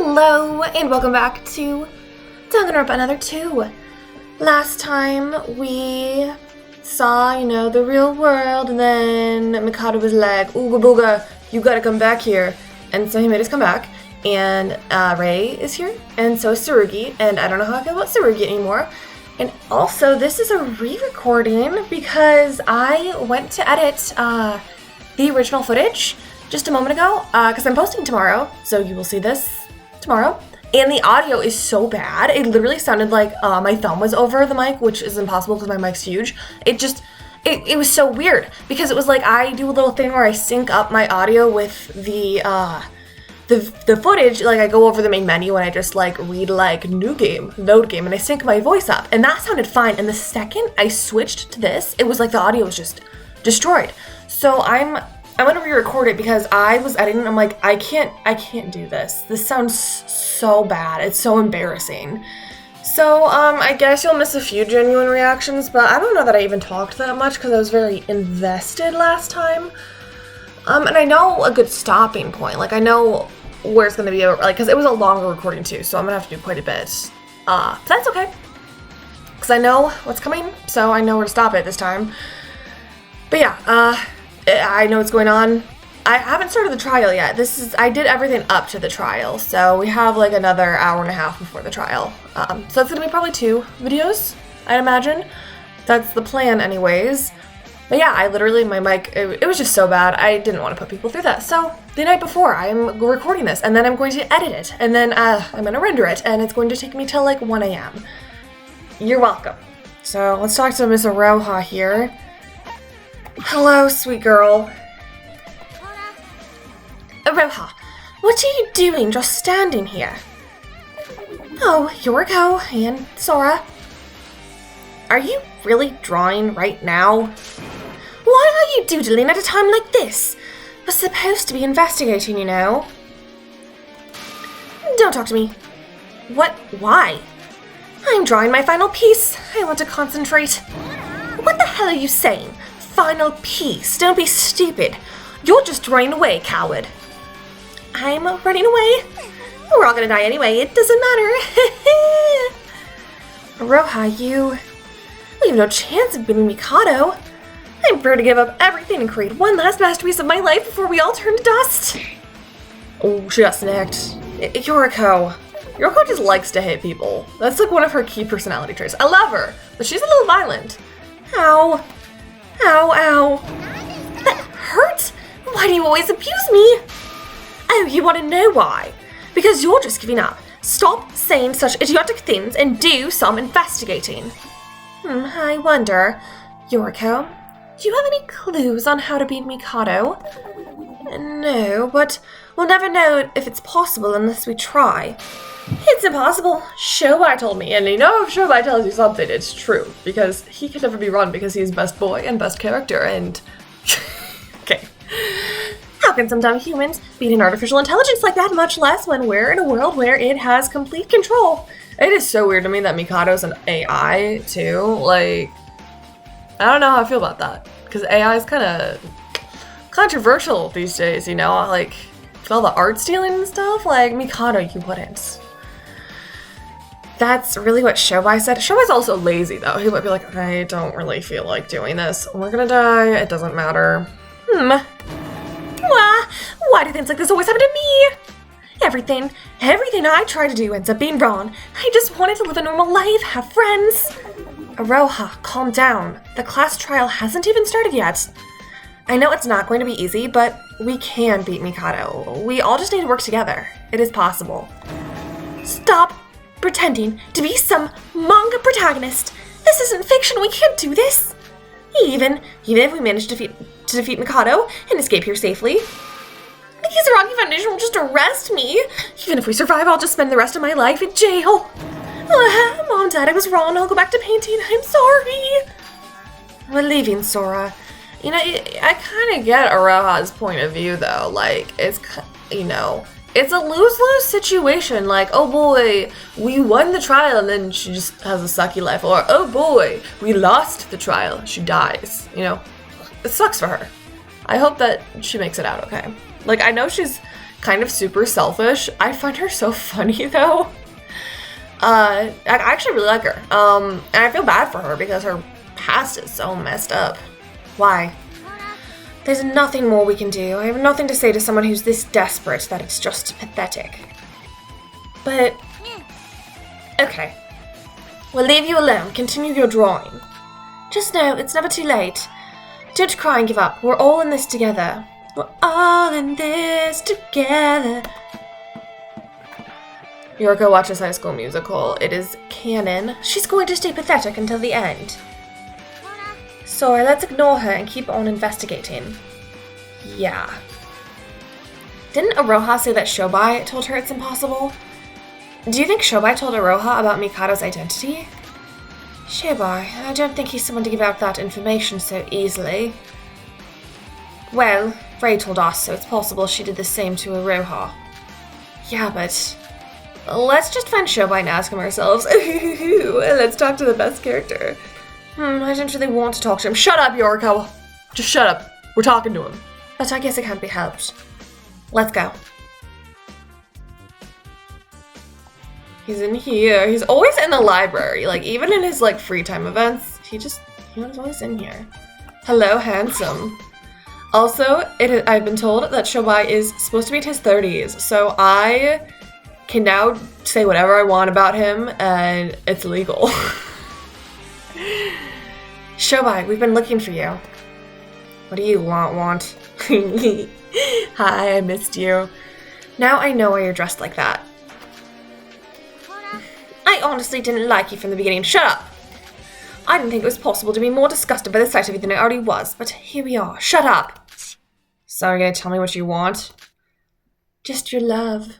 Hello, and welcome back to Danganronpa Another 2. Last time we saw, the real world, and then Mikado was like, Ooga booga, you gotta come back here. And so he made us come back, and Rei is here, and so is Tsurugi, and I don't know how I feel about Tsurugi anymore. And also, this is a re-recording because I went to edit the original footage just a moment ago, because I'm posting tomorrow, so you will see this tomorrow. And the audio is so bad. It literally sounded like my thumb was over the mic, which is impossible because my mic's huge. It was so weird because it was like I do a little thing where I sync up my audio with the footage. Like I go over the main menu and I just like read like new game, load game, and I sync my voice up. And that sounded fine. And the second I switched to this, it was like the audio was just destroyed. So I'm gonna re-record it because I was editing and I'm like, I can't do this. This sounds so bad. It's so embarrassing. So, I guess you'll miss a few genuine reactions, but I don't know that I even talked that much because I was very invested last time. And I know a good stopping point. Like, I know where it's gonna be, like, because it was a longer recording too, so I'm gonna have to do quite a bit. But that's okay. Because I know what's coming, so I know where to stop it this time. But yeah, I know what's going on. I haven't started the trial yet. I did everything up to the trial, so we have like another hour and a half before the trial. So it's gonna be probably 2 videos, I'd imagine. That's the plan anyways. But yeah, I literally, my mic, it was just so bad. I didn't want to put people through that. So the night before, I'm recording this, and then I'm going to edit it, and then I'm gonna render it, and it's going to take me till like 1 a.m. You're welcome. So let's talk to Miss Aroha here. Hello, sweet girl. Aroha, what are you doing just standing here? Oh, Yoriko and Sora. Are you really drawing right now? Why are you doodling at a time like this? We're supposed to be investigating, you know. Don't talk to me. What? Why? I'm drawing my final piece. I want to concentrate. What the hell are you saying? Final piece. Don't be stupid. You're just running away, coward. I'm running away? We're all gonna die anyway. It doesn't matter. Aroha, we have no chance of beating Mikado. I'm prepared to give up everything and create one last masterpiece of my life before we all turn to dust. Oh, she got snacked. Yoriko. Yoriko just likes to hit people. That's like one of her key personality traits. I love her, but she's a little violent. Ow. Ow, ow. That hurts? Why do you always abuse me? Oh, you want to know why? Because you're just giving up. Stop saying such idiotic things and do some investigating. I wonder, Yoriko, do you have any clues on how to beat Mikado? No, but we'll never know if it's possible unless we try. It's impossible. Shobai told me, and if Shobai tells you something, it's true, because he can never be wrong because he's best boy and best character, and... Okay. How can some dumb humans beat an artificial intelligence like that, much less when we're in a world where it has complete control? It is so weird to me that Mikado's an AI, too. Like, I don't know how I feel about that, because AI is kind of controversial these days, like, with all the art stealing and stuff. Like, Mikado, you wouldn't. That's really what Shobai said. Shobai's also lazy, though. He might be like, I don't really feel like doing this. We're gonna die. It doesn't matter. Why do things like this always happen to me? Everything I try to do ends up being wrong. I just wanted to live a normal life, have friends. Aroha, calm down. The class trial hasn't even started yet. I know it's not going to be easy, but we can beat Mikado. We all just need to work together. It is possible. Stop pretending to be some manga protagonist. This isn't fiction. We can't do this. Even if we manage to defeat Mikado and escape here safely, the Kizaragi Foundation will just arrest me. Even if we survive, I'll just spend the rest of my life in jail. Mom, Dad, I was wrong. I'll go back to painting. I'm sorry. We're leaving, Sora. I kind of get Aroha's point of view, though. Like, it's a lose-lose situation. Like, oh boy, we won the trial, and then she just has a sucky life. Or, oh boy, we lost the trial. She dies. It sucks for her. I hope that she makes it out okay. Like, I know she's kind of super selfish. I find her so funny though. I actually really like her. And I feel bad for her because her past is so messed up. Why? There's nothing more we can do. I have nothing to say to someone who's this desperate that it's just pathetic. But... okay. We'll leave you alone. Continue your drawing. Just know, it's never too late. Don't cry and give up. We're all in this together. We're all in this together. Yoriko watches High School Musical. It is canon. She's going to stay pathetic until the end. Sora, let's ignore her and keep on investigating. Yeah. Didn't Aroha say that Shobai told her it's impossible? Do you think Shobai told Aroha about Mikado's identity? Shobai, I don't think he's someone to give out that information so easily. Well, Ray told us, so it's possible she did the same to Aroha. Yeah, but... let's just find Shobai and ask him ourselves. Let's talk to the best character. I don't really want to talk to him. Shut up, Yoriko! Just shut up. We're talking to him. But I guess it can't be helped. Let's go. He's in here. He's always in the library. Like, even in his, like, free time events, he's always in here. Hello, handsome. Also, I've been told that Shobai is supposed to be in his 30s, so I can now say whatever I want about him, and it's legal. Shobai, we've been looking for you. What do you want? Hi, I missed you. Now I know why you're dressed like that. I honestly didn't like you from the beginning. Shut up! I didn't think it was possible to be more disgusted by the sight of you than I already was, but here we are. Shut up! So you're gonna tell me what you want? Just your love.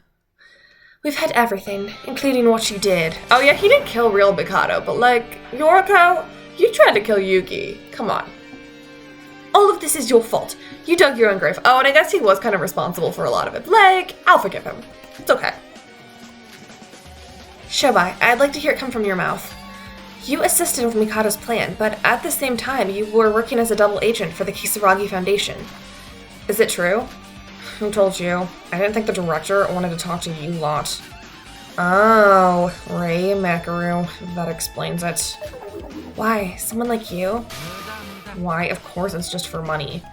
We've had everything, including what you did. Oh yeah, he didn't kill real Mikado, but like, Yoriko, you tried to kill Yuki. Come on. All of this is your fault. You dug your own grave. Oh, and I guess he was kind of responsible for a lot of it. Like, I'll forgive him. It's okay. Shobai, I'd like to hear it come from your mouth. You assisted with Mikado's plan, but at the same time, you were working as a double agent for the Kisaragi Foundation. Is it true? Who told you? I didn't think the director wanted to talk to you lot. Oh, Ray Makaru. That explains it. Why? Someone like you? Why? Of course it's just for money.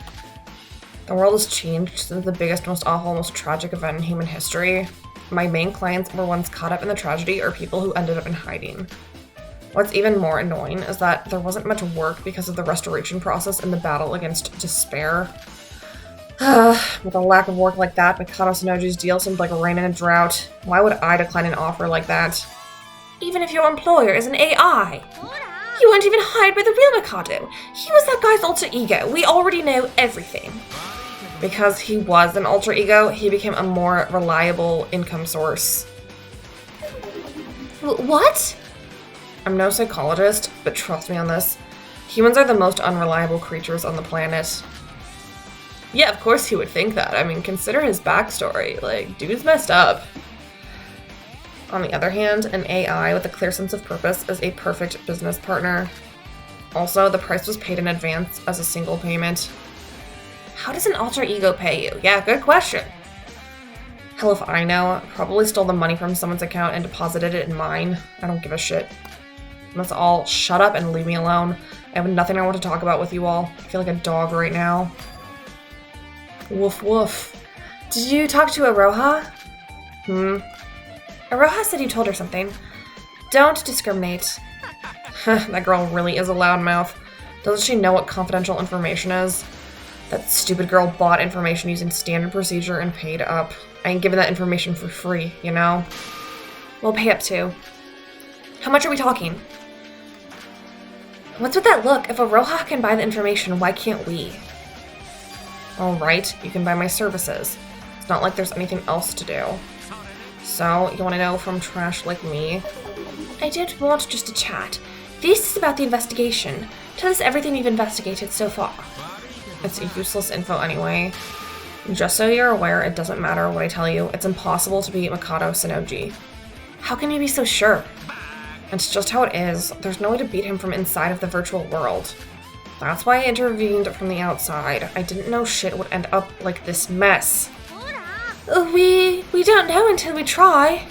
The world has changed since the biggest, most awful, most tragic event in human history. My main clients were ones caught up in the tragedy or people who ended up in hiding. What's even more annoying is that there wasn't much work because of the restoration process and the battle against despair. With a lack of work like that, Mikado Sonoji's deal seemed like rain in a drought. Why would I decline an offer like that? Even if your employer is an AI. You weren't even hired by the real Mikado. He was that guy's alter ego. We already know everything. Because he was an alter ego, he became a more reliable income source. What? I'm no psychologist, but trust me on this. Humans are the most unreliable creatures on the planet. Yeah, of course he would think that. I mean, consider his backstory. Like, dude's messed up. On the other hand, an AI with a clear sense of purpose is a perfect business partner. Also, the price was paid in advance as a single payment. How does an alter ego pay you? Yeah, good question. Hell if I know. Probably stole the money from someone's account and deposited it in mine. I don't give a shit. Let's all shut up and leave me alone. I have nothing I want to talk about with you all. I feel like a dog right now. Woof woof. Did you talk to Aroha? Aroha said you told her something. Don't discriminate. That girl really is a loudmouth. Doesn't she know what confidential information is? That stupid girl bought information using standard procedure and paid up. I ain't giving that information for free, you know? We'll pay up too. How much are we talking? What's with that look? If Aroha can buy the information, why can't we? Alright, you can buy my services. It's not like there's anything else to do. So, you want to know from trash like me? I don't want just a chat. This is about the investigation. Tell us everything you've investigated so far. It's useless info anyway. Just so you're aware, it doesn't matter what I tell you. It's impossible to beat Mikado Sonoji. How can you be so sure? It's just how it is. There's no way to beat him from inside of the virtual world. That's why I intervened from the outside. I didn't know shit would end up like this mess. We don't know until we try.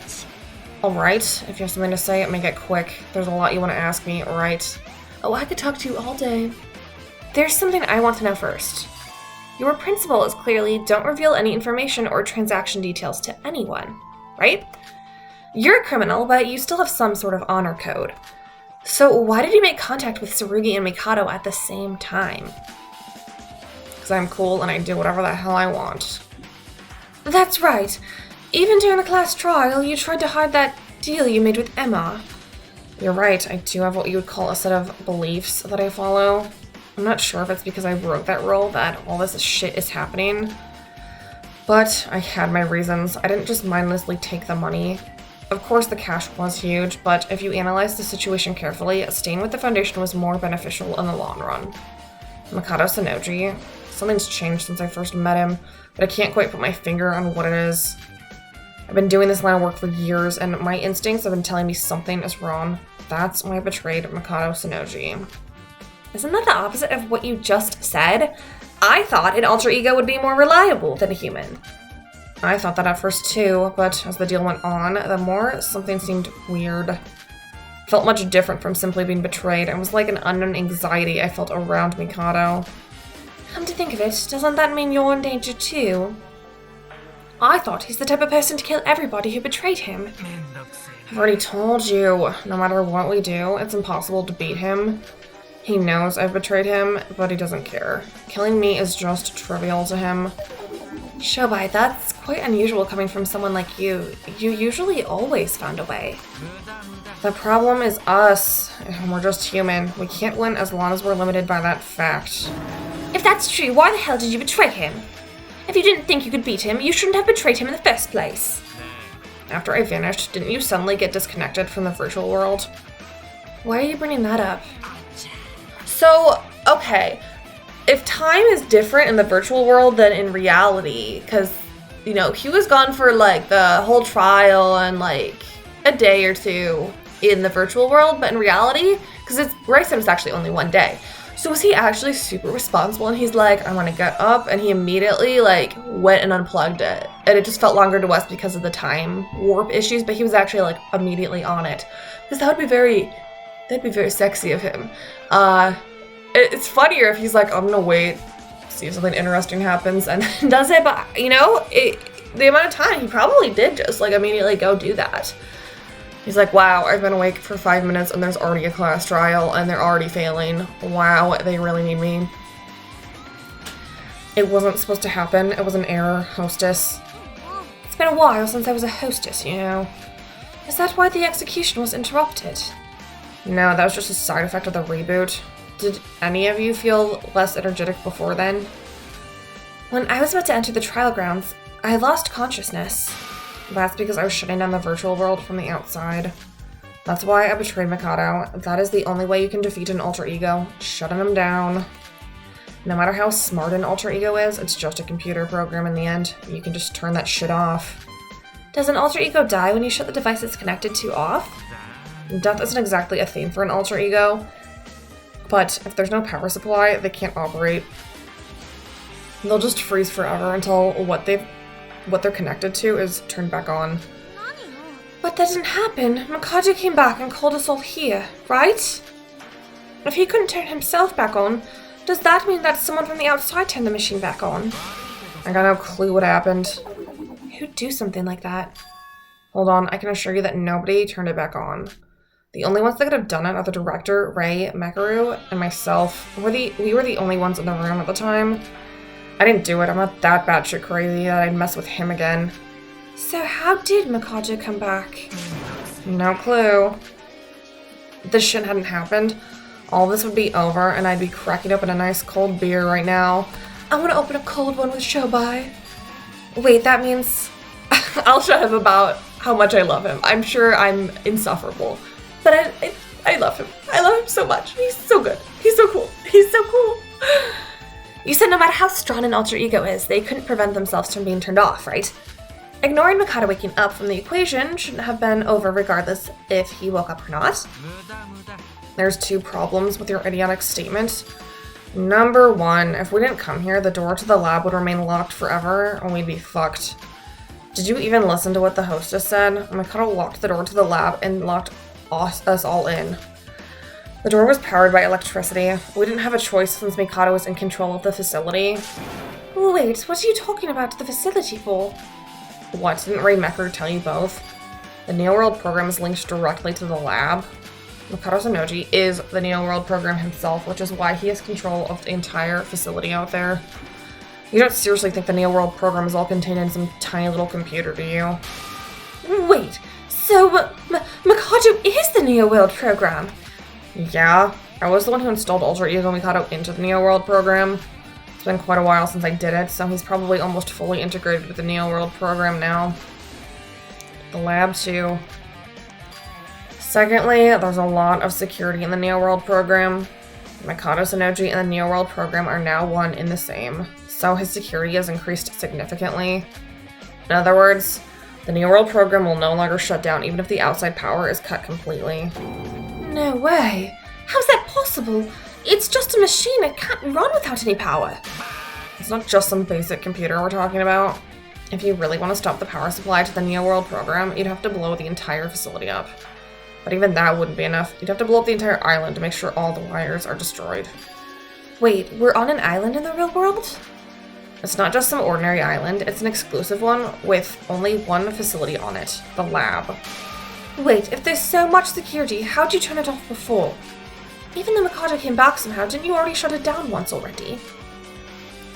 Alright, if you have something to say, make it quick. There's a lot you want to ask me, right? Oh, I could talk to you all day. There's something I want to know first. Your principle is clearly don't reveal any information or transaction details to anyone, right? You're a criminal, but you still have some sort of honor code. So why did you make contact with Tsurugi and Mikado at the same time? Because I'm cool and I do whatever the hell I want. That's right. Even during the class trial, you tried to hide that deal you made with Emma. You're right, I do have what you would call a set of beliefs that I follow. I'm not sure if it's because I wrote that role that all this shit is happening. But I had my reasons. I didn't just mindlessly take the money. Of course the cash was huge, but if you analyze the situation carefully, staying with the Foundation was more beneficial in the long run. Mikado Sonoji. Something's changed since I first met him, but I can't quite put my finger on what it is. I've been doing this line of work for years, and my instincts have been telling me something is wrong. That's why I betrayed Mikado Sonoji. Isn't that the opposite of what you just said? I thought an alter ego would be more reliable than a human. I thought that at first too, but as the deal went on, the more something seemed weird. It felt much different from simply being betrayed. It was like an unknown anxiety I felt around Mikado. Come to think of it, doesn't that mean you're in danger too? I thought he's the type of person to kill everybody who betrayed him. I've already told you, no matter what we do, it's impossible to beat him. He knows I've betrayed him, but he doesn't care. Killing me is just trivial to him. Shobai, that's quite unusual coming from someone like you. You usually always found a way. The problem is us. We're just human. We can't win as long as we're limited by that fact. If that's true, why the hell did you betray him? If you didn't think you could beat him, you shouldn't have betrayed him in the first place. After I vanished, didn't you suddenly get disconnected from the virtual world? Why are you bringing that up? So, okay, if time is different in the virtual world than in reality, because, you know, he was gone for, like, the whole trial and, like, a day or two in the virtual world, but in reality, because Ray said it was actually only one day. So was he actually super responsible and he's like, I want to get up, and he immediately like went and unplugged it, and it just felt longer to us because of the time warp issues, but he was actually like immediately on it, because that'd be very sexy of him. It's funnier if he's like, I'm gonna wait, see if something interesting happens, and does it, but you know, the amount of time he probably did just like immediately go do that. He's like, wow, I've been awake for 5 minutes and there's already a class trial and they're already failing. Wow, they really need me. It wasn't supposed to happen. It was an error, hostess. It's been a while since I was a hostess, you know. Is that why the execution was interrupted? No, that was just a side effect of the reboot. Did any of you feel less energetic before then? When I was about to enter the trial grounds, I lost consciousness. That's because I was shutting down the virtual world from the outside. That's why I betrayed Mikado. That is the only way you can defeat an alter ego, shutting him down. No matter how smart an alter ego is, it's just a computer program in the end. You can just turn that shit off. Does an alter ego die when you shut the device it's connected to off? Death isn't exactly a theme for an alter ego, but if there's no power supply, they can't operate. They'll just freeze forever until what they're connected to is turned back on. But that didn't happen. Mikado came back and called us all here, right? If he couldn't turn himself back on, does that mean that someone from the outside turned the machine back on? I got no clue what happened. Who'd do something like that? Hold on, I can assure you that nobody turned it back on. The only ones that could have done it are the director, Ray, Mekaru, and myself. We were the only ones in the room at the time. I didn't do it. I'm not that batshit crazy that I'd mess with him again. So how did Mikado come back? No clue. If this shit hadn't happened, all this would be over and I'd be cracking open a nice cold beer right now. I want to open a cold one with Shobai. Wait, that means I'll shut up about how much I love him. I'm sure I'm insufferable, but I love him. I love him so much. He's so good. He's so cool. He's so cool. You said no matter how strong an alter ego is, they couldn't prevent themselves from being turned off, right? Ignoring Mikado waking up from the equation shouldn't have been over regardless if he woke up or not. There's two problems with your idiotic statement. Number one, if we didn't come here, the door to the lab would remain locked forever and we'd be fucked. Did you even listen to what the hostess said? Mikado locked the door to the lab and locked us all in. The door was powered by electricity. We didn't have a choice since Mikado was in control of the facility. Wait, what are you talking about the facility for? What, didn't Ray Mecker tell you both? The Neo World program is linked directly to the lab. Mikado Sanoji is the Neo World program himself, which is why he has control of the entire facility out there. You don't seriously think the Neo World program is all contained in some tiny little computer, do you? Wait, so Mikado is the Neo World program? Yeah, I was the one who installed Alter Ego Mikado into the Neo World program. It's been quite a while since I did it, so he's probably almost fully integrated with the Neo World program now. The lab, too. Secondly, there's a lot of security in the Neo World program. Mikado Sanoji and the Neo World program are now one in the same, so his security has increased significantly. In other words, the Neo World program will no longer shut down even if the outside power is cut completely. No way! How's that possible? It's just a machine, it can't run without any power. It's not just some basic computer we're talking about. If you really want to stop the power supply to the Neo World program, you'd have to blow the entire facility up. But even that wouldn't be enough. You'd have to blow up the entire island to make sure all the wires are destroyed. Wait, we're on an island in the real world? It's not just some ordinary island, it's an exclusive one with only one facility on it, the lab. Wait, if there's so much security, how'd you turn it off before? Even though Mikado came back somehow, didn't you already shut it down once already?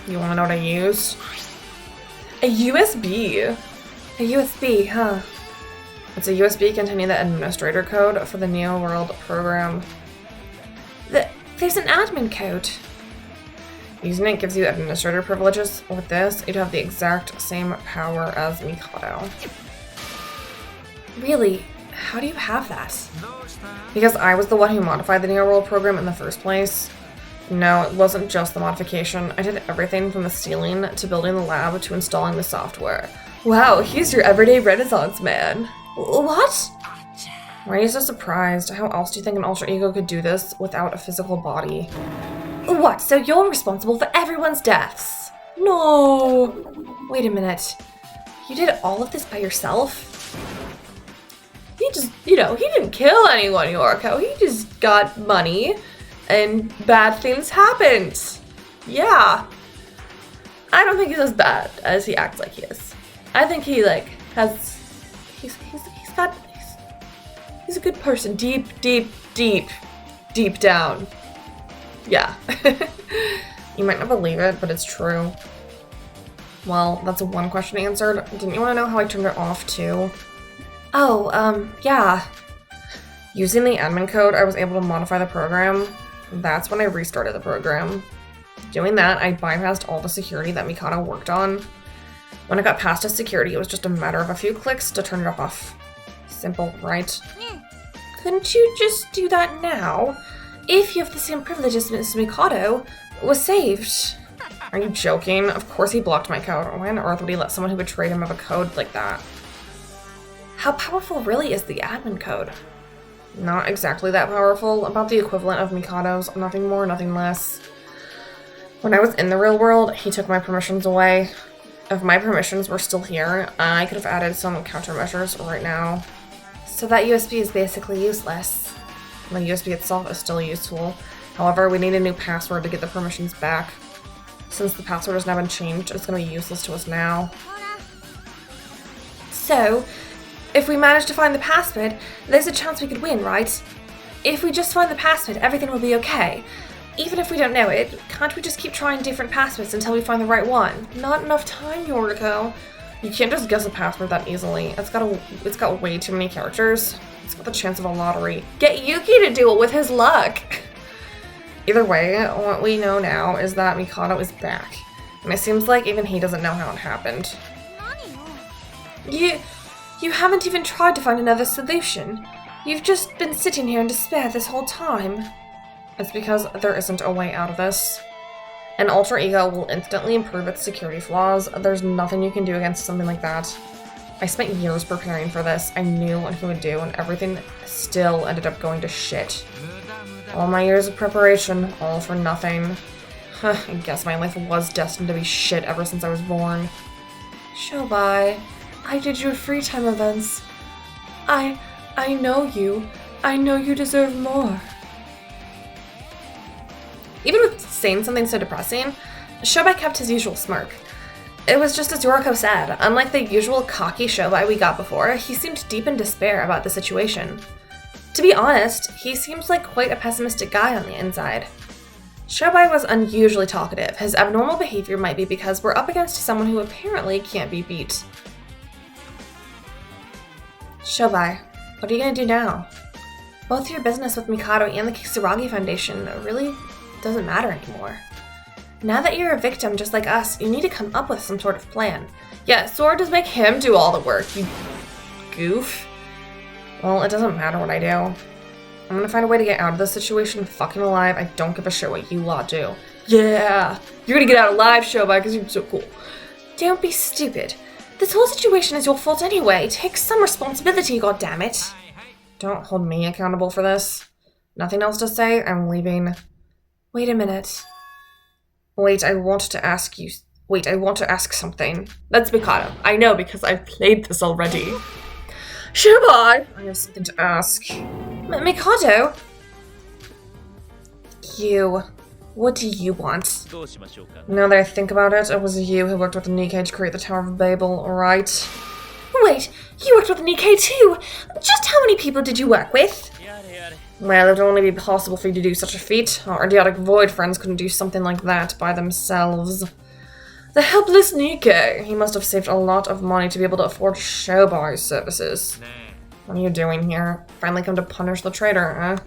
You wanna know what I used? A USB! A USB, huh? It's a USB containing the administrator code for the Neo World program. There's an admin code. Using it gives you administrator privileges. With this, you'd have the exact same power as Mikado. Really? How do you have that? Because I was the one who modified the Neo World program in the first place. No, it wasn't just the modification. I did everything from the stealing to building the lab to installing the software. Wow, he's your everyday Renaissance man. What? Why are you so surprised? How else do you think an alter ego could do this without a physical body? What, so you're responsible for everyone's deaths? No! Wait a minute. You did all of this by yourself? He just, he didn't kill anyone, Yoriko. He just got money and bad things happened. Yeah. I don't think he's as bad as he acts like he is. I think he, has... He's a good person. Deep down. Yeah. You might not believe it, but it's true. Well, that's one question answered. Didn't you want to know how I turned it off, too? Oh, yeah. Using the admin code, I was able to modify the program. That's when I restarted the program. Doing that, I bypassed all the security that Mikado worked on. When I got past his security, it was just a matter of a few clicks to turn it off. Simple, right? Couldn't you just do that now? If you have the same privileges as Mikado was saved. Are you joking? Of course he blocked my code. Why on earth would he let someone who betrayed him have a code like that? How powerful really is the admin code? Not exactly that powerful. About the equivalent of Mikado's. Nothing more, nothing less. When I was in the real world, he took my permissions away. If my permissions were still here, I could have added some countermeasures right now. So that USB is basically useless. The USB itself is still useful. However, we need a new password to get the permissions back. Since the password has now been changed, it's going to be useless to us now. So, if we manage to find the password, there's a chance we could win, right? If we just find the password, everything will be okay. Even if we don't know it, can't we just keep trying different passwords until we find the right one? Not enough time, Yoriko. You can't just guess a password that easily. It's got way too many characters. It's got the chance of a lottery. Get Yuki to do it with his luck! Either way, what we know now is that Mikado is back. And it seems like even he doesn't know how it happened. You haven't even tried to find another solution. You've just been sitting here in despair this whole time. It's because there isn't a way out of this. An alter ego will instantly improve its security flaws. There's nothing you can do against something like that. I spent years preparing for this. I knew what he would do, and everything still ended up going to shit. All my years of preparation, all for nothing. I guess my life was destined to be shit ever since I was born. Shobai, I did your free time events. I know you. I know you deserve more. Even with saying something so depressing, Shobai kept his usual smirk. It was just as Yoriko said, unlike the usual cocky Shobai we got before, he seemed deep in despair about the situation. To be honest, he seems like quite a pessimistic guy on the inside. Shobai was unusually talkative. His abnormal behavior might be because we're up against someone who apparently can't be beat. Shobai, what are you gonna do now? Both your business with Mikado and the Kisaragi Foundation really doesn't matter anymore. Now that you're a victim just like us, you need to come up with some sort of plan. Yeah, Sora does make him do all the work, you goof. Well, it doesn't matter what I do. I'm gonna find a way to get out of this situation fucking alive. I don't give a shit what you lot do. Yeah! You're gonna get out alive, Shobai, because you're so cool. Don't be stupid. This whole situation is your fault anyway. Take some responsibility, goddammit. Don't hold me accountable for this. Nothing else to say? I'm leaving. Wait a minute. Wait, I want to ask something. That's Mikado. I know, because I've played this already. Shobai! I have something to ask. Mikado? What do you want? Now that I think about it, it was you who worked with Nikkei to create the Tower of Babel, right? Wait, you worked with Nikkei too? Just how many people did you work with? Well, it would only be possible for you to do such a feat. Our idiotic void friends couldn't do something like that by themselves. The helpless Nikkei. He must have saved a lot of money to be able to afford Shobai's services. What are you doing here? Finally come to punish the traitor, huh?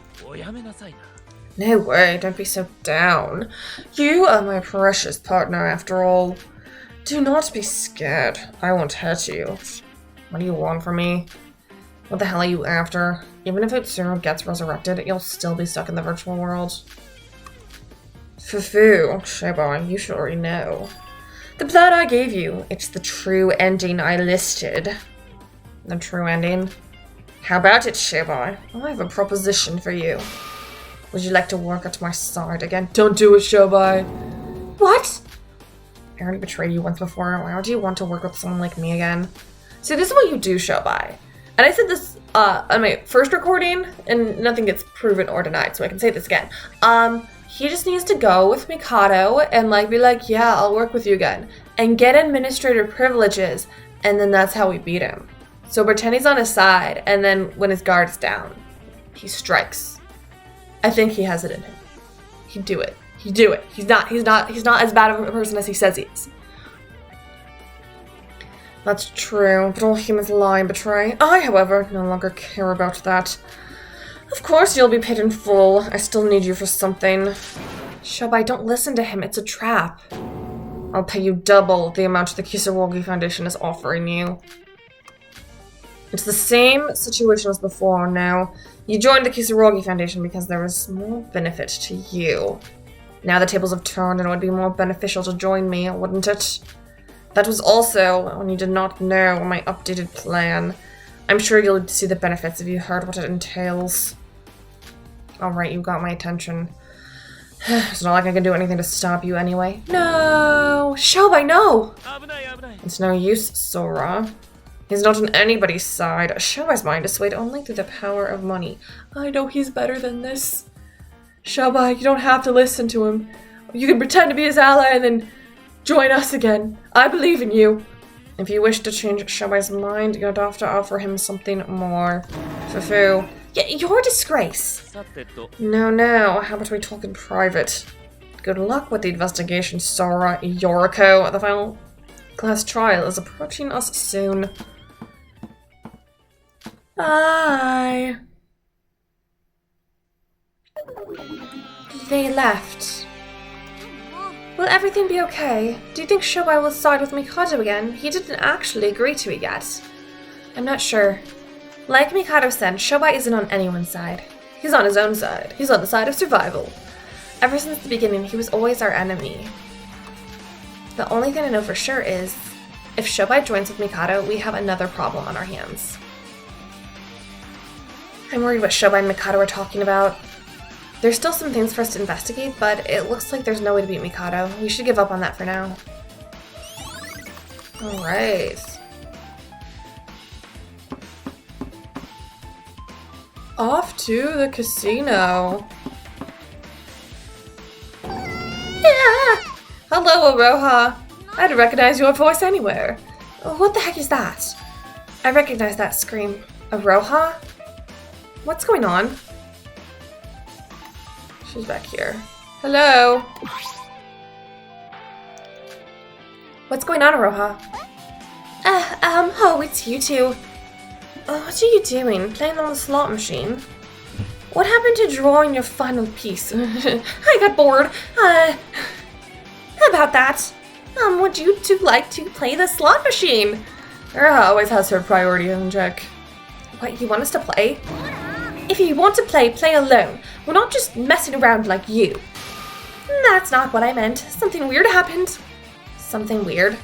No way, don't be so down. You are my precious partner after all. Do not be scared. I won't hurt you. What do you want from me? What the hell are you after? Even if Utsuro gets resurrected, you'll still be stuck in the virtual world. Fufu, Shobai, you should already know. The plan I gave you, it's the true ending I listed. The true ending? How about it, Shobai? I have a proposition for you. Would you like to work at my side again? Don't do it, Shobai. What? I already betrayed you once before. Why would you want to work with someone like me again? See, this is what you do, Shobai. And I said this on my first recording, and nothing gets proven or denied, so I can say this again. He just needs to go with Mikado and be like, yeah, I'll work with you again. And get administrator privileges, and then that's how we beat him. So pretend he's on his side, and then when his guard's down, he strikes. I think he has it in him. He'd do it. He'd do it. He's not as bad of a person as he says he is. That's true, but all humans lie and betray. I, however, no longer care about that. Of course you'll be paid in full. I still need you for something. Shobai, don't listen to him. It's a trap. I'll pay you double the amount the Kisaragi Foundation is offering you. It's the same situation as before now. You joined the Kisaragi Foundation because there was more benefit to you. Now the tables have turned and it would be more beneficial to join me, wouldn't it? That was also when you did not know my updated plan. I'm sure you'll see the benefits if you heard what it entails. Alright, you got my attention. It's not like I can do anything to stop you anyway. No! Shobai, no! It's no use, Sora. He's not on anybody's side. Shobai's mind is swayed only through the power of money. I know he's better than this. Shobai, you don't have to listen to him. You can pretend to be his ally and then join us again. I believe in you. If you wish to change Shobai's mind, you'd have to offer him something more. Fufu. Yeah, you're a disgrace. No. How about we talk in private? Good luck with the investigation, Sora. Yoriko. The final class trial is approaching us soon. Bye. They left. Will everything be okay? Do you think Shobai will side with Mikado again? He didn't actually agree to it yet. I'm not sure. Like Mikado said, Shobai isn't on anyone's side. He's on his own side. He's on the side of survival. Ever since the beginning, he was always our enemy. The only thing I know for sure is, if Shobai joins with Mikado, we have another problem on our hands. I'm worried what Shobai and Mikado are talking about. There's still some things for us to investigate, but it looks like there's no way to beat Mikado. We should give up on that for now. Alright. Off to the casino. Yeah! Hello, Aroha. I'd recognize your voice anywhere. What the heck is that? I recognize that scream. Aroha? What's going on? She's back here. Hello? What's going on, Aroha? Oh, it's you two. What are you doing? Playing on the slot machine? What happened to drawing your final piece? I got bored. How about that? Would you two like to play the slot machine? Aroha always has her priorities in check. What, you want us to play? If you want to play, play alone. We're not just messing around like you. That's not what I meant. Something weird happened. Something weird?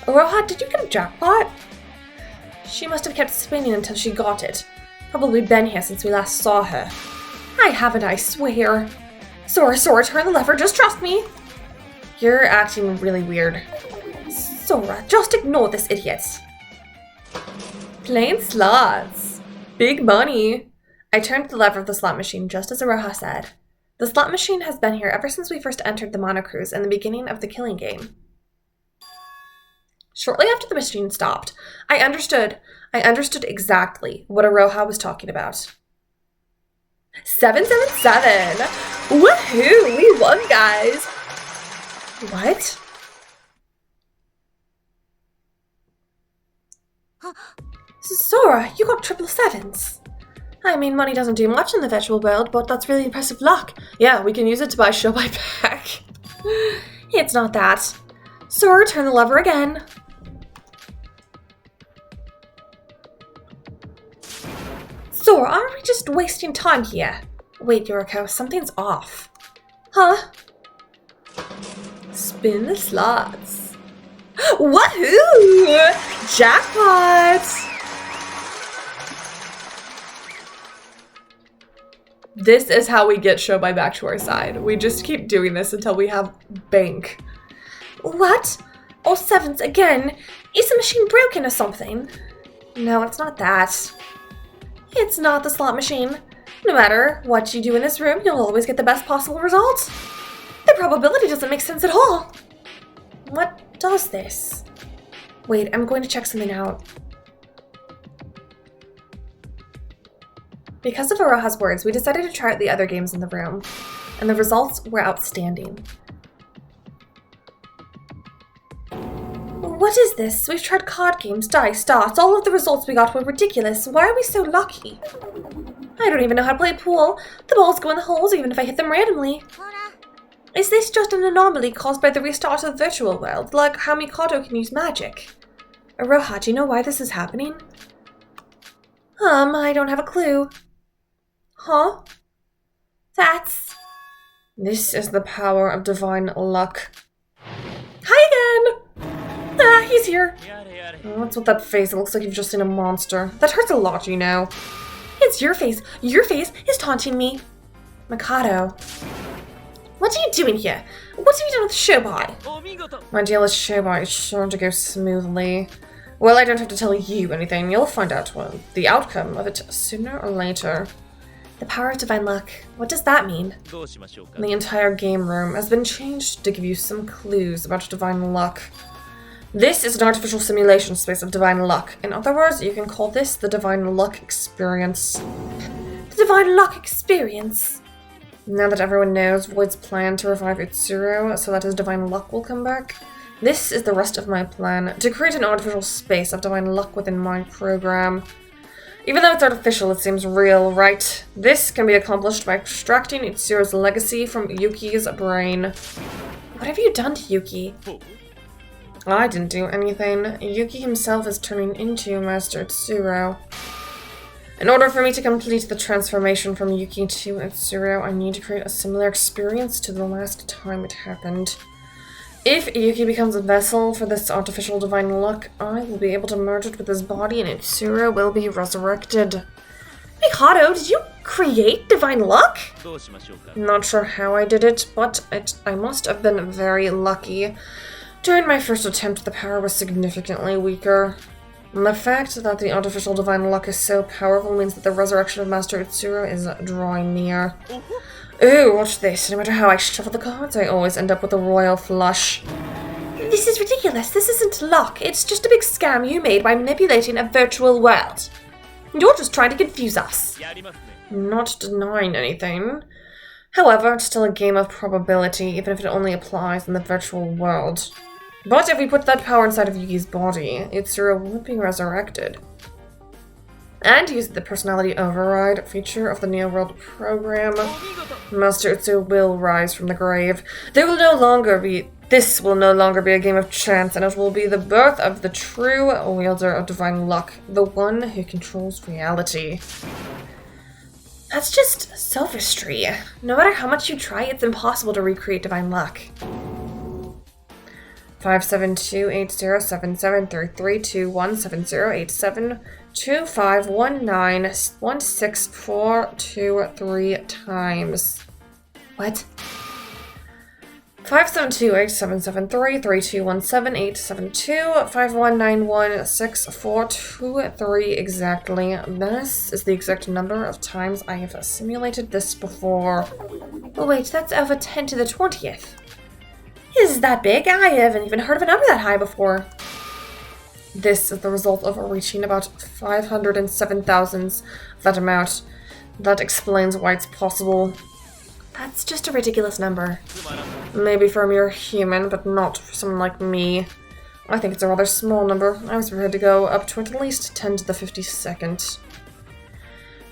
Aroha, did you get a jackpot? She must have kept spinning until she got it. Probably been here since we last saw her. I haven't, I swear. Sora, turn the lever, just trust me. You're acting really weird. Sora, just ignore this idiot. Playing slots. Big money. I turned the lever of the slot machine just as Aroha said. The slot machine has been here ever since we first entered the Monocruise in the beginning of the killing game. Shortly after the machine stopped, I understood exactly what Aroha was talking about. 777! Woohoo! We won, guys! What? Sora, you got 777s. I mean, money doesn't do much in the virtual world, but that's really impressive luck. Yeah, we can use it to buy Show Buy back. It's not that. Sora, turn the lever again. Sora, aren't we just wasting time here? Wait, Yoriko, something's off. Huh? Spin the slots. Woohoo! Jackpot! This is how we get Show Buy back to our side. We just keep doing this until we have bank. What? All sevens again? Is the machine broken or something? No, it's not that. It's not the slot machine. No matter what you do in this room, you'll always get the best possible result. The probability doesn't make sense at all. What does this? Wait, I'm going to check something out. Because of Aroha's words, we decided to try out the other games in the room, and the results were outstanding. What is this? We've tried card games, dice, darts. All of the results we got were ridiculous. Why are we so lucky? I don't even know how to play pool. The balls go in the holes even if I hit them randomly. Is this just an anomaly caused by the restart of the virtual world, like how Mikado can use magic? Aroha, do you know why this is happening? I don't have a clue. Huh? This is the power of divine luck. Hi again! Ah, he's here. What's with that face? It looks like you've just seen a monster. That hurts a lot, you know. It's your face. Your face is taunting me. Mikado. What are you doing here? What have you done with Shobai? My deal with Shobai is sure to go smoothly. Well, I don't have to tell you anything. You'll find out the outcome of it sooner or later. The power of divine luck. What does that mean? The entire game room has been changed to give you some clues about divine luck. This is an artificial simulation space of divine luck. In other words, you can call this the divine luck experience. The divine luck experience? Now that everyone knows Void's plan to revive Utsuro so that his divine luck will come back, this is the rest of my plan, to create an artificial space of divine luck within my program. Even though it's artificial, it seems real, right? This can be accomplished by extracting Utsuro's legacy from Yuki's brain. What have you done to Yuki? I didn't do anything. Yuki himself is turning into Master Utsuro. In order for me to complete the transformation from Yuki to Utsuro, I need to create a similar experience to the last time it happened. If Yuki becomes a vessel for this artificial divine luck, I will be able to merge it with his body and Utsuro will be resurrected. Mikado, did you create divine luck? Not sure how I did it, but I must have been very lucky. During my first attempt, the power was significantly weaker. And the fact that the artificial divine luck is so powerful means that the resurrection of Master Utsuro is drawing near. Ooh, watch this. No matter how I shuffle the cards, I always end up with a royal flush. This is ridiculous. This isn't luck. It's just a big scam you made by manipulating a virtual world. You're just trying to confuse us. Not denying anything. However, it's still a game of probability, even if it only applies in the virtual world. But if we put that power inside of Yugi's body, Utsuro won't be resurrected. And use the personality override feature of the Neo World program, Master Utsuro will rise from the grave. This will no longer be a game of chance, and it will be the birth of the true wielder of divine luck, the one who controls reality. That's just sophistry. No matter how much you try, it's impossible to recreate divine luck. 572-877-3321-77-2519-16423 times. What? 572-877-3321-7872-5191-6423 exactly. This is the exact number of times I have simulated this before. Oh wait, that's over 10 to the 20th. Is that big? I haven't even heard of a number that high before. This is the result of reaching about 507 thousandths of that amount. That explains why it's possible. That's just a ridiculous number. Maybe for a mere human, but not for someone like me. I think it's a rather small number. I was prepared to go up to at least 10 to the 52nd.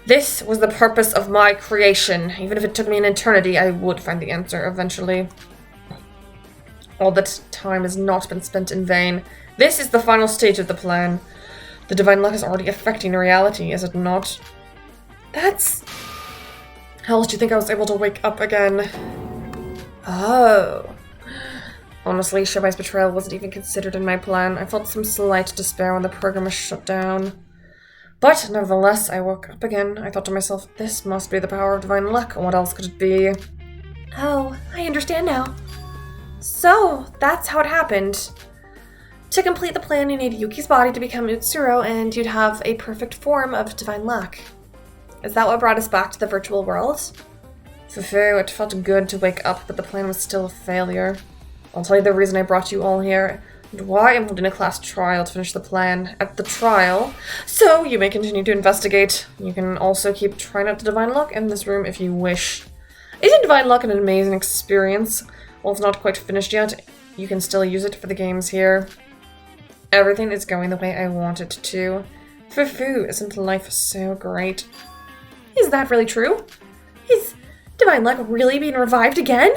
This was the purpose of my creation. Even if it took me an eternity, I would find the answer eventually. All that time has not been spent in vain. This is the final stage of the plan. The divine luck is already affecting reality, is it not? That's... How else do you think I was able to wake up again? Oh. Honestly, Shibai's betrayal wasn't even considered in my plan. I felt some slight despair when the program was shut down. But nevertheless, I woke up again. I thought to myself, this must be the power of divine luck. What else could it be? Oh, I understand now. So, that's how it happened. To complete the plan, you need Yuki's body to become Utsuro, and you'd have a perfect form of divine luck. Is that what brought us back to the virtual world? Fufu, it felt good to wake up, but the plan was still a failure. I'll tell you the reason I brought you all here, and why I'm holding a class trial to finish the plan. At the trial, so you may continue to investigate. You can also keep trying out the divine luck in this room if you wish. Isn't divine luck an amazing experience? While it's not quite finished yet, you can still use it for the games here. Everything is going the way I want it to. Fufu, isn't life so great? Is that really true? Is divine luck really being revived again?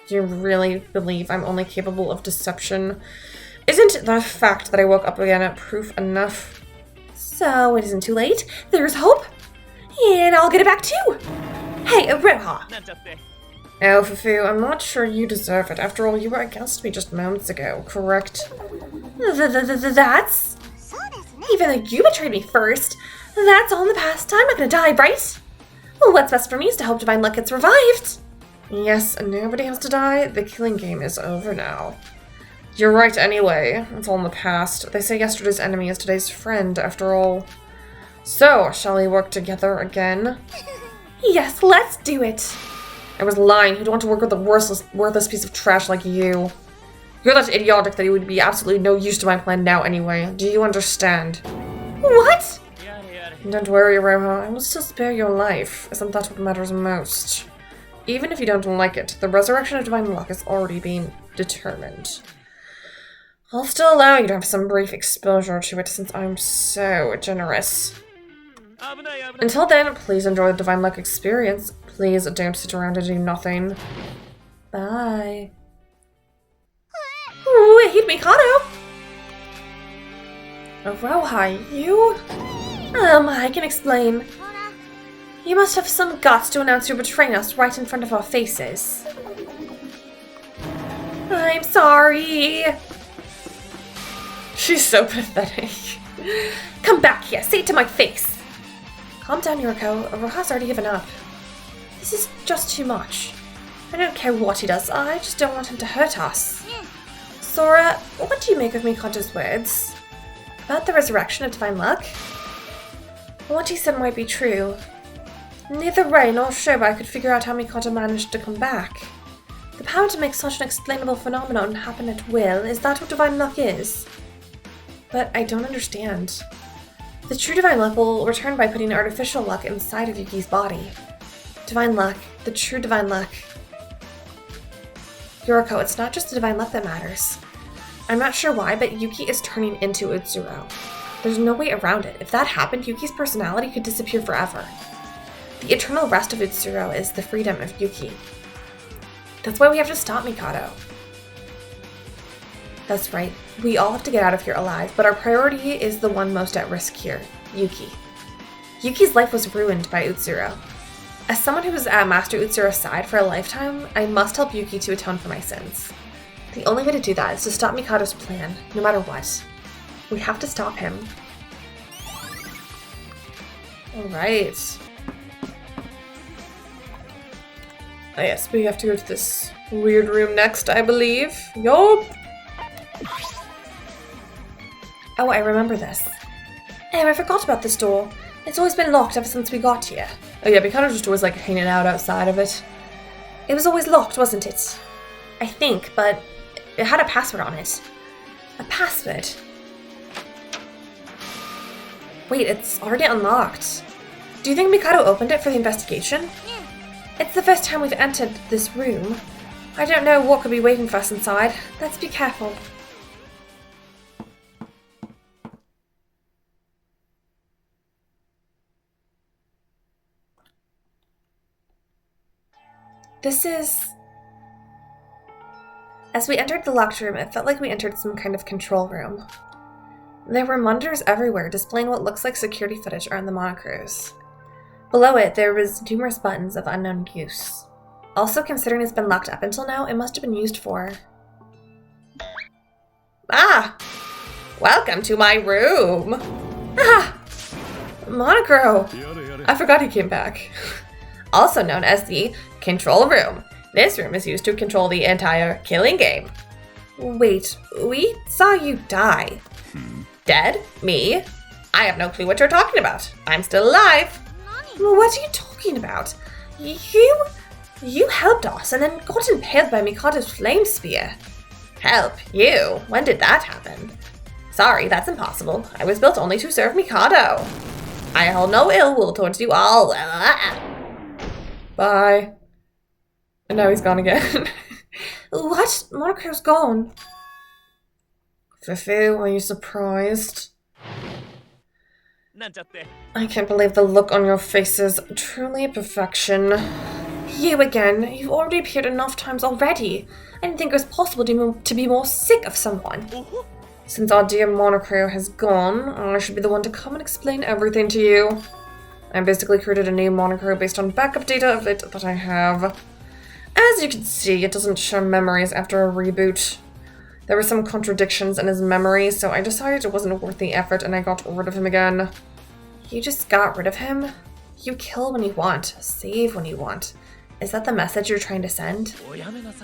Do you really believe I'm only capable of deception? Isn't the fact that I woke up again proof enough? So it isn't too late. There's hope. And I'll get it back too. Hey, Roha. Oh, Fufu, I'm not sure you deserve it. After all, you were against me just moments ago, correct? That's... Even though you betrayed me first, that's all in the past. I'm not gonna die, right? Well, what's best for me is to hope divine luck gets revived. Yes, nobody has to die. The killing game is over now. You're right anyway. It's all in the past. They say yesterday's enemy is today's friend, after all. So, shall we work together again? Yes, let's do it. I was lying. Who'd want to work with a worthless piece of trash like you? You're that idiotic that you would be absolutely no use to my plan now anyway. Do you understand? What? Don't worry, Roha. I will still spare your life. Isn't that what matters most? Even if you don't like it, the resurrection of divine luck is already being determined. I'll still allow you to have some brief exposure to it since I'm so generous. Until then, please enjoy the divine luck experience. Please don't sit around and do nothing. Bye. Wait, Mikado! Roha, you? I can explain. You must have some guts to announce you're betraying us right in front of our faces. I'm sorry. She's so pathetic. Come back here, say it to my face. Calm down, Yuriko. Roha's already given up. This is just too much. I don't care what he does, I just don't want him to hurt us. Sora, what do you make of Mikado's words? About the resurrection of divine luck? What he said might be true. Neither Ray nor Shoba could figure out how Mikado managed to come back. The power to make such an explainable phenomenon happen at will, is that what divine luck is? But I don't understand. The true divine luck will return by putting artificial luck inside of Yuki's body. Divine luck, the true divine luck. Yoriko, it's not just the divine luck that matters. I'm not sure why, but Yuki is turning into Utsuro. There's no way around it. If that happened, Yuki's personality could disappear forever. The eternal rest of Utsuro is the freedom of Yuki. That's why we have to stop Mikado. That's right. We all have to get out of here alive, but our priority is the one most at risk here, Yuki. Yuki's life was ruined by Utsuro. As someone who was at Master Utsuro's side for a lifetime, I must help Yuki to atone for my sins. The only way to do that is to stop Mikado's plan, no matter what. We have to stop him. Alright. Oh yes, we have to go to this weird room next, I believe. Yup! Oh, I remember this. Oh, I forgot about this door. It's always been locked ever since we got here. Oh yeah, we kind of just was like hanging out outside of it. It was always locked, wasn't it? I think, but it had a password on it. A password? Wait, it's already unlocked. Do you think Mikado opened it for the investigation? It's the first time we've entered this room. I don't know what could be waiting for us inside. Let's be careful. This is... As we entered the locked room, it felt like we entered some kind of control room. There were monitors everywhere displaying what looks like security footage on the monocros. Below it, there was numerous buttons of unknown use. Also, considering it's been locked up until now, it must have been used for... Ah! Welcome to my room! Ah! Monocro! I forgot he came back. Also known as the control room. This room is used to control the entire killing game. Wait, we saw you die. Dead? Me? I have no clue what you're talking about. I'm still alive. What are you talking about? You helped us and then got impaled by Mikado's flame spear. Help? You? When did that happen? Sorry, that's impossible. I was built only to serve Mikado. I hold no ill will towards you all. Bye. And now he's gone again. What? Monocro's gone. Fufu, are you surprised? I can't believe the look on your faces. Truly perfection. You again. You've already appeared enough times already. I didn't think it was possible to be more sick of someone. Since our dear Monocro has gone, I should be the one to come and explain everything to you. I basically created a new Monocro based on backup data of it that I have. As you can see, it doesn't share memories after a reboot. There were some contradictions in his memory, so I decided it wasn't worth the effort and I got rid of him again. You just got rid of him? You kill when you want, save when you want. Is that the message you're trying to send?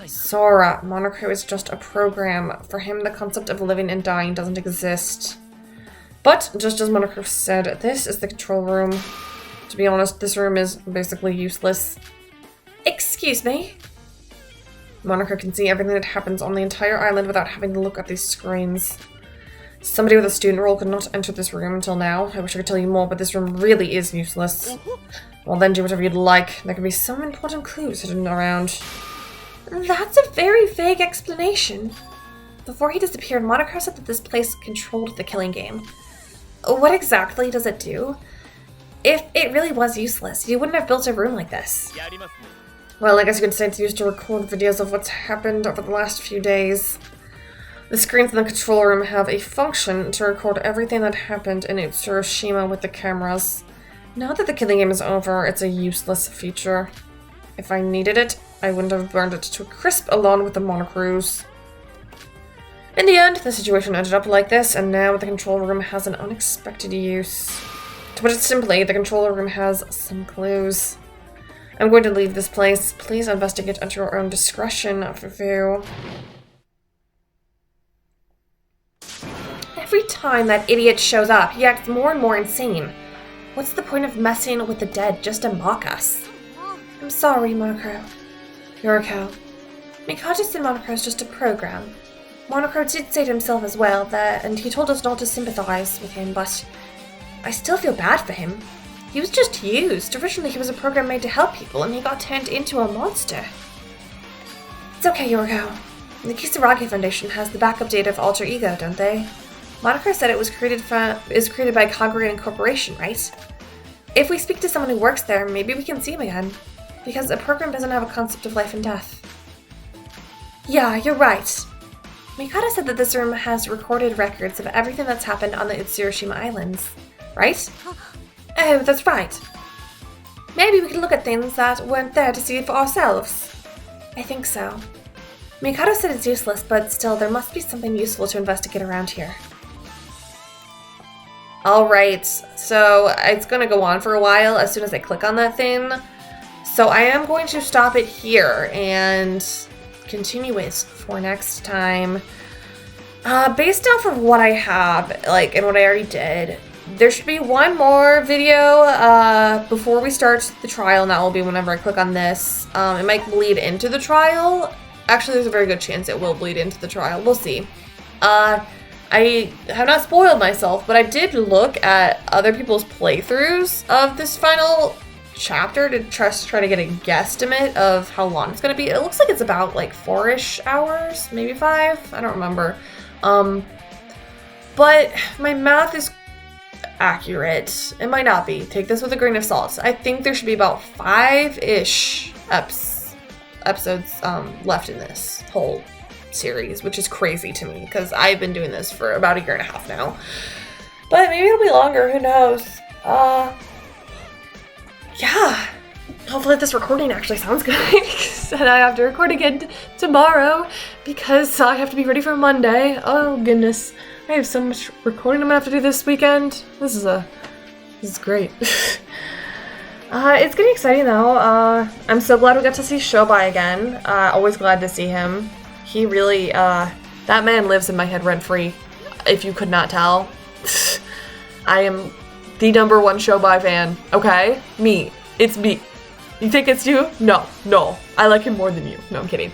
Sora, Monocro is just a program. For him, the concept of living and dying doesn't exist. But, just as Monocro said, this is the control room. To be honest, this room is basically useless. Excuse me? Monocro can see everything that happens on the entire island without having to look at these screens. Somebody with a student role could not enter this room until now. I wish I could tell you more, but this room really is useless. Well then, do whatever you'd like. There could be some important clues hidden around. That's a very vague explanation. Before he disappeared, Monocro said that this place controlled the killing game. What exactly does it do? If it really was useless, you wouldn't have built a room like this. Well, I guess you could say it's used to record videos of what's happened over the last few days. The screens in the control room have a function to record everything that happened in Utsuroshima with the cameras. Now that the killing game is over, it's a useless feature. If I needed it, I wouldn't have burned it to a crisp along with the Monocros. In the end, the situation ended up like this, and now the control room has an unexpected use. To put it simply, the control room has some clues. I'm going to leave this place. Please investigate at your own discretion, Fufu. Every time that idiot shows up, he acts more and more insane. What's the point of messing with the dead just to mock us? I'm sorry, Monocro. Yoriko. Mikado said Monocro's just a program. Monocro did say to himself as well and he told us not to sympathize with him, but I still feel bad for him. He was just used. Originally he was a program made to help people and he got turned into a monster. It's okay, Yoriko. The Kisaragi Foundation has the backup data of Alter Ego, don't they? Monocro said it was created by Kagura Incorporation, right? If we speak to someone who works there, maybe we can see him again. Because a program doesn't have a concept of life and death. Yeah, you're right. Mikado said that this room has recorded records of everything that's happened on the Utsushima Islands, right? Oh, that's right. Maybe we could look at things that weren't there to see it for ourselves. I think so. Mikado said it's useless, but still, there must be something useful to investigate around here. Alright, so it's going to go on for a while as soon as I click on that thing. So I am going to stop it here and continue it for next time. Based off of what I have, and what I already did, there should be one more video before we start the trial, and that will be whenever I click on this. It might bleed into the trial. Actually, there's a very good chance it will bleed into the trial. We'll see. I have not spoiled myself, but I did look at other people's playthroughs of this final chapter to try to get a guesstimate of how long it's going to be. It looks like it's about 4-ish hours, maybe 5. I don't remember. But my math is accurate. It might not be. Take this with a grain of salt. I think there should be about 5-ish episodes left in this whole series, which is crazy to me because I've been doing this for about 1.5 years now. But maybe it'll be longer, who knows? Yeah. Hopefully this recording actually sounds good. And I have to record again tomorrow because I have to be ready for Monday. Oh goodness. I have so much recording I'm gonna have to do this weekend. This is great. It's getting exciting though. I'm so glad we got to see Shobai again. Always glad to see him. He really, that man lives in my head rent-free, if you could not tell. I am the #1 Shobai fan, okay? Me. It's me. You think it's you? No. I like him more than you. No, I'm kidding.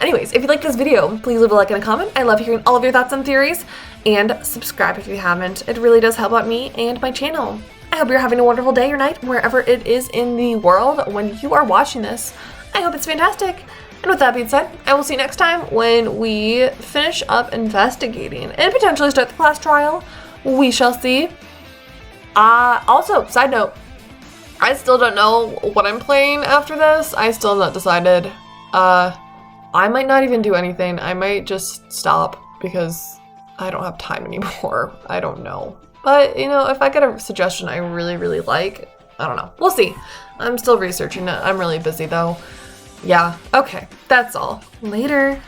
Anyways, if you liked this video, please leave a like and a comment. I love hearing all of your thoughts and theories. And subscribe if you haven't. It really does help out me and my channel. I hope you're having a wonderful day or night, wherever it is in the world when you are watching this. I hope it's fantastic. And with that being said, I will see you next time when we finish up investigating and potentially start the class trial. We shall see. Also, side note, I still don't know what I'm playing after this. I still have not decided. I might not even do anything. I might just stop because I don't have time anymore. I don't know. But, if I get a suggestion I really, really like, I don't know. We'll see. I'm still researching it. I'm really busy though. Yeah, okay, that's all. Later.